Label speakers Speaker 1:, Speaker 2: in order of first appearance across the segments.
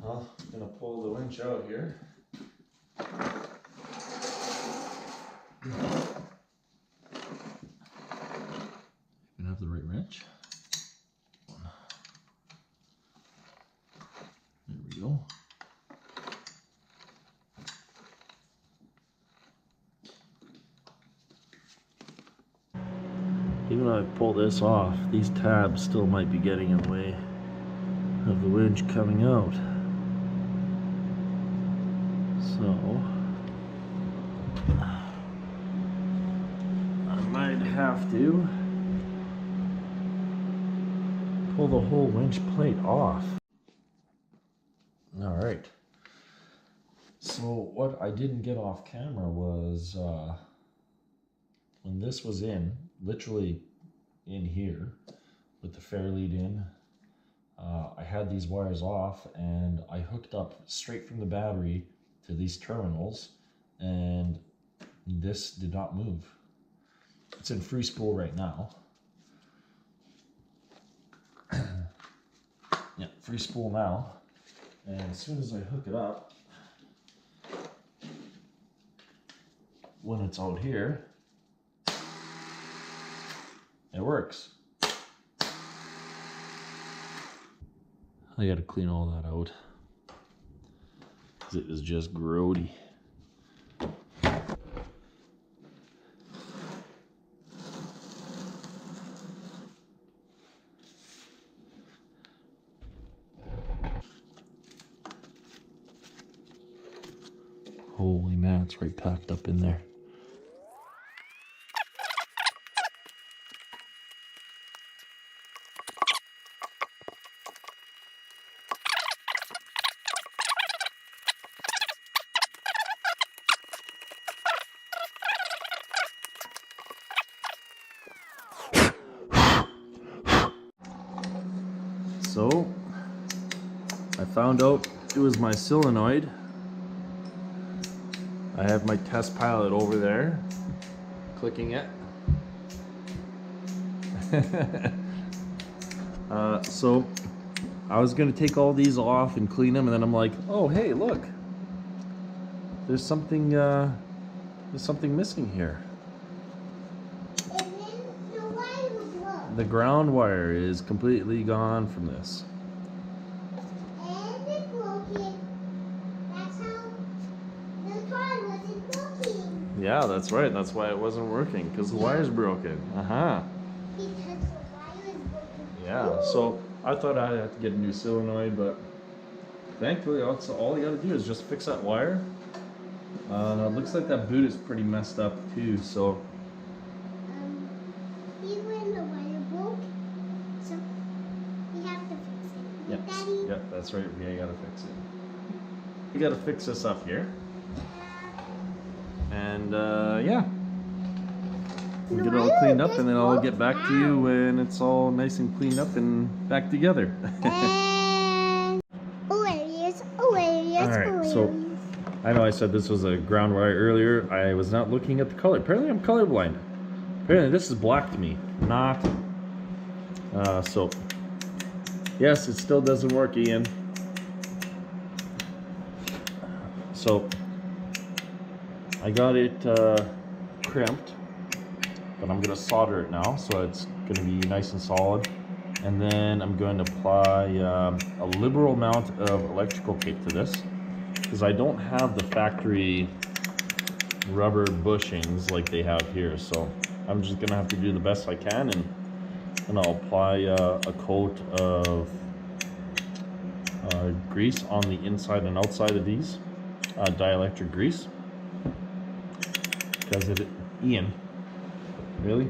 Speaker 1: Well, I'm gonna pull the winch out here. Gonna have the right wrench. There we go. Even though I pull this off, these tabs still might be getting in the way of the winch coming out. So I might have to pull the whole winch plate off. All right. So what I didn't get off camera was when this was in, literally in here with the fair lead in, I had these wires off and I hooked up straight from the battery to these terminals, and this did not move. It's in free spool right now. Yeah, free spool now. And as soon as I hook it up, when it's out here, it works. I gotta clean all that out, because it is just grody. Holy man, it's right packed up in there. So, I found out it was my solenoid. I have my test pilot over there, clicking it. So, I was gonna take all these off and clean them, and then I'm like, oh hey, look, there's something missing here. The ground wire is completely gone from this.
Speaker 2: And it's broken. That's how the car wasn't working.
Speaker 1: Yeah, that's right. That's why it wasn't working, because the wire's broken.
Speaker 2: Because the wire is broken.
Speaker 1: Yeah, so I thought I'd have to get a new solenoid, but thankfully all you gotta do is just fix that wire. It looks like that boot is pretty messed up too, so yep, that's right. We gotta fix it. We gotta fix this up here. And yeah. We'll get it all cleaned up, and then I'll get back to you when it's all nice and cleaned up and back together. Alright, so I know I said this was a ground wire earlier. I was not looking at the color. Apparently I'm colorblind. Apparently this is black to me. Not. So yes, it still doesn't work, Ian. So I got it crimped, but I'm gonna solder it now, so it's gonna be nice and solid. And then I'm going to apply a liberal amount of electrical tape to this, because I don't have the factory rubber bushings like they have here. So I'm just gonna have to do the best I can, and I'll apply a coat of grease on the inside and outside of these, dielectric grease. Because Ian, really?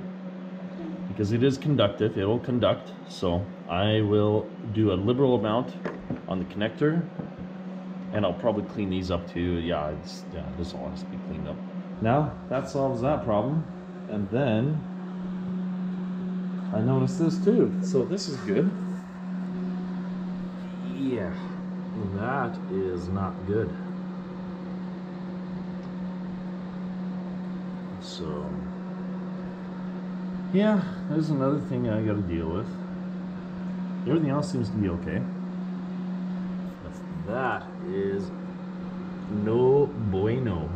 Speaker 1: Because it is conductive, it'll conduct. So I will do a liberal amount on the connector, and I'll probably clean these up too. Yeah, this all has to be cleaned up. Now that solves that problem, and then I noticed this too. So this is good. Yeah, that is not good. So yeah, there's another thing I gotta deal with. Everything else seems to be okay. That is no bueno.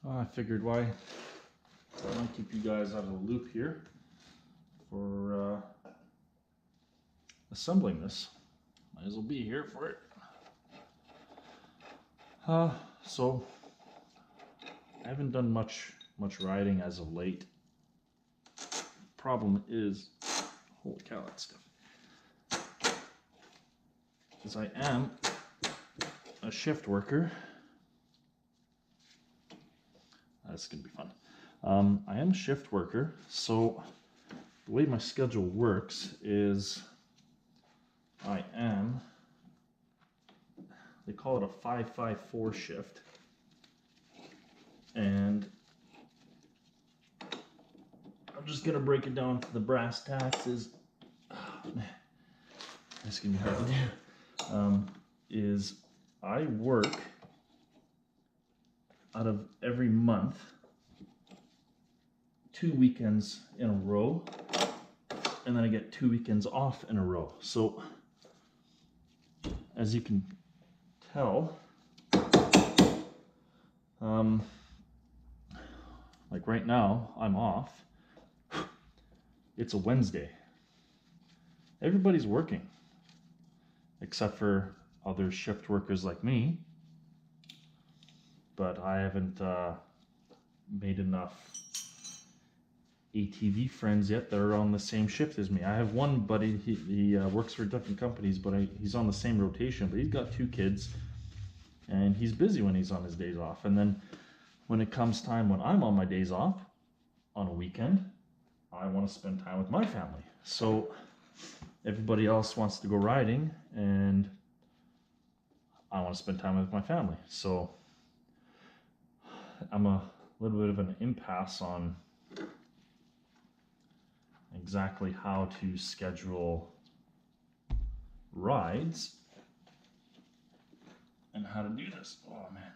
Speaker 1: I figured why not keep you guys out of the loop here for assembling this. Might as well be here for it. So I haven't done much riding as of late. Problem is, holy cow, that stuff. Because I am a shift worker. That's gonna be fun. I am a shift worker, so the way my schedule works is they call it a 5-5-4 shift, and I'm just gonna break it down to the brass tacks. This can be hard to do. Is I work out of every month 2 weekends in a row, and then I get 2 weekends off in a row. So as you can tell, like right now I'm off. It's a Wednesday. Everybody's working except for other shift workers like me, but I haven't made enough ATV friends yet that are on the same shift as me. I have one buddy, he works for different companies, but he's on the same rotation, but he's got 2 kids, and he's busy when he's on his days off. And then when it comes time when I'm on my days off on a weekend, I want to spend time with my family. So everybody else wants to go riding, and I want to spend time with my family. So I'm a little bit of an impasse on exactly how to schedule rides and how to do this. Oh man,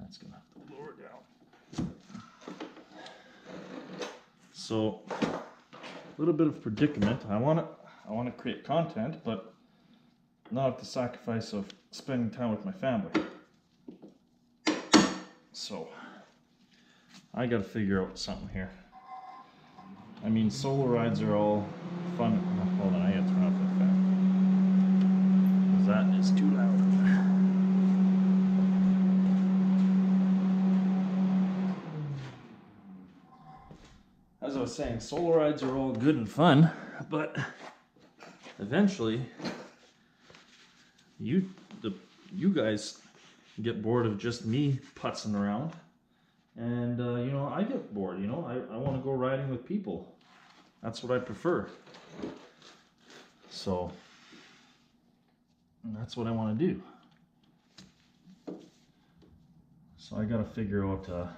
Speaker 1: that's gonna have to lower down. So a little bit of predicament. I want to create content, but not at the sacrifice of spending time with my family. So I got to figure out something here. I mean, solo rides are all fun. Oh, hold on, I got to turn off that fan, because that is too loud. As I was saying, solo rides are all good and fun, but eventually you guys get bored of just me putzing around, and you know, I get bored. You know, I want to go riding with people. That's what I prefer. So that's what I want to do. So I got to figure out a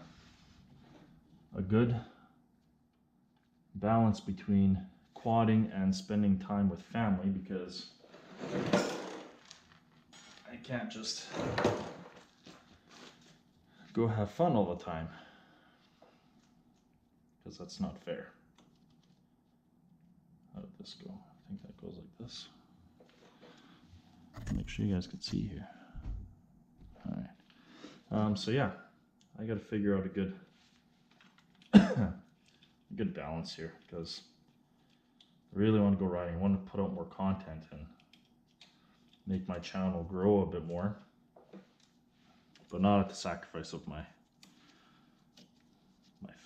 Speaker 1: good balance between quadding and spending time with family, because I can't just go have fun all the time, because that's not fair. How did this go? I think that goes like this. Make sure you guys can see here. All right. So yeah, I got to figure out a good good balance here, because I really want to go riding. I want to put out more content, and make my channel grow a bit more, but not at the sacrifice of my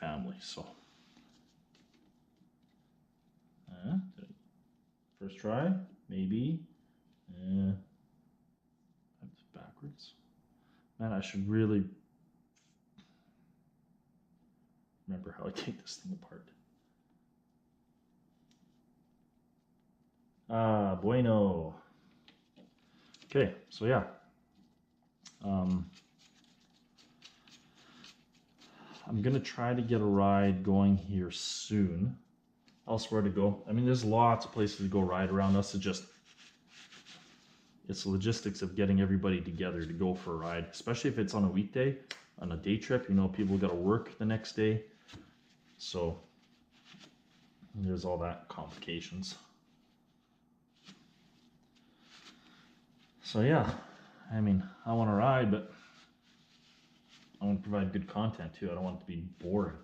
Speaker 1: family. So first try, maybe. That's backwards. Man, I should really remember how I take this thing apart. Ah, bueno. Okay, so yeah. I'm gonna try to get a ride going here soon. Elsewhere to go. I mean, there's lots of places to go ride around us. It's the logistics of getting everybody together to go for a ride, especially if it's on a weekday, on a day trip. You know, people got to work the next day, so there's all that complications. So yeah, I mean, I want to ride, but I want to provide good content too. I don't want it to be boring.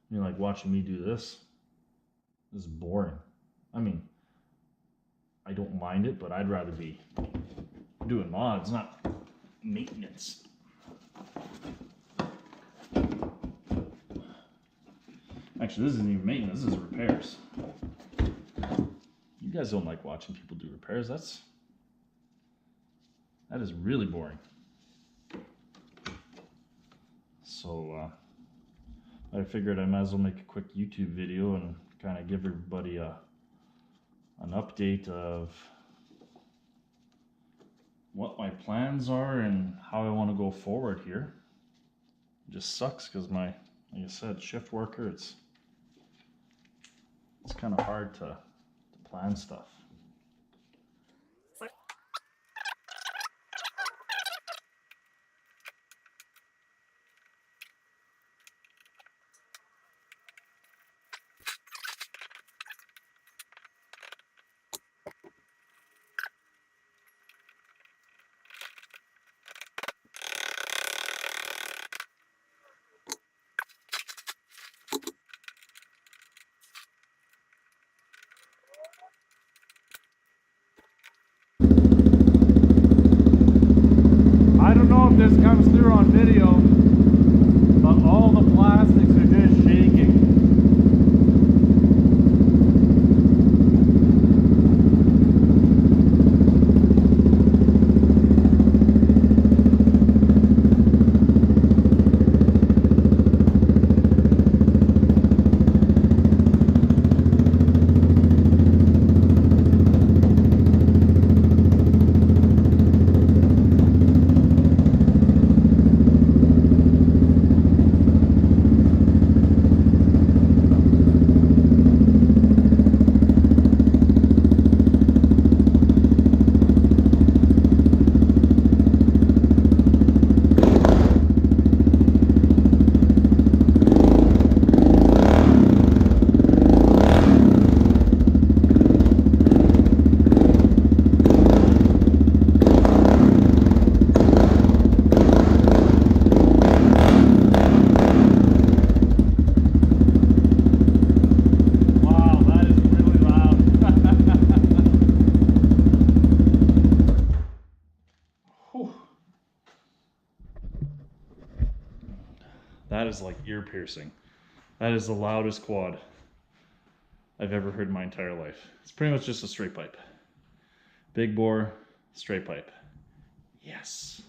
Speaker 1: You know, like watching me do this is boring. I mean, I don't mind it, but I'd rather be doing mods, not maintenance. Actually, this isn't even maintenance, this is repairs. You guys don't like watching people do repairs. That is really boring. So I figured I might as well make a quick YouTube video and kind of give everybody an update of what my plans are and how I want to go forward here. It just sucks because like I said, shift worker, it's kind of hard to plan stuff. I don't know if this comes through on video, but all the plastics are just shaking. That is like ear piercing. That is the loudest quad I've ever heard in my entire life. It's pretty much just a straight pipe. Big bore, straight pipe. Yes.